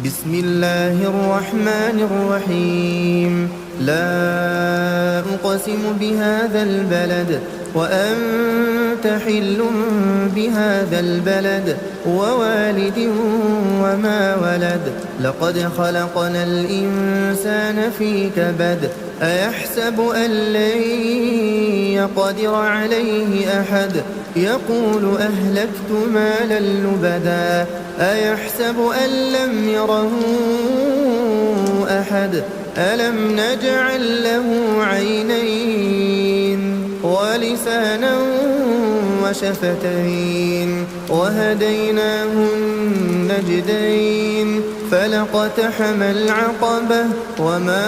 بسم الله الرحمن الرحيم لا أقسم بهذا البلد وأنت حل بهذا البلد ووالد وما ولد لقد خلقنا الإنسان في كبد أيحسب أن لن يقدر عليه أحد يقول أهلكت مالا لبدا أيحسب أن لم يره أحد ألم نجعل له عينين ولسانا وشفتين وهديناه النجدين فلاقتحم العقبة وما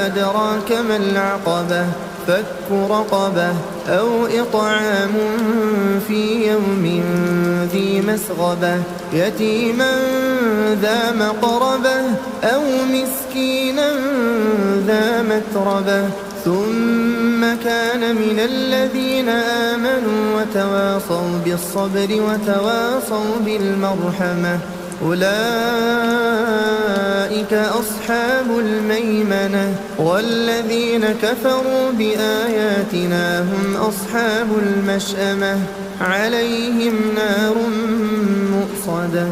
أدراك ما العقبة فك رقبة أو إطعام في يوم ذي مسغبة يتيما ذا مقربة أو مسكينا ذا متربة ثم كان من الذين آمنوا وتواصوا بالصبر وتواصوا بالمرحمة أولئك أصحاب الميمنة والذين كفروا بآياتنا هم أصحاب المشأمة عليهم نار مؤصدة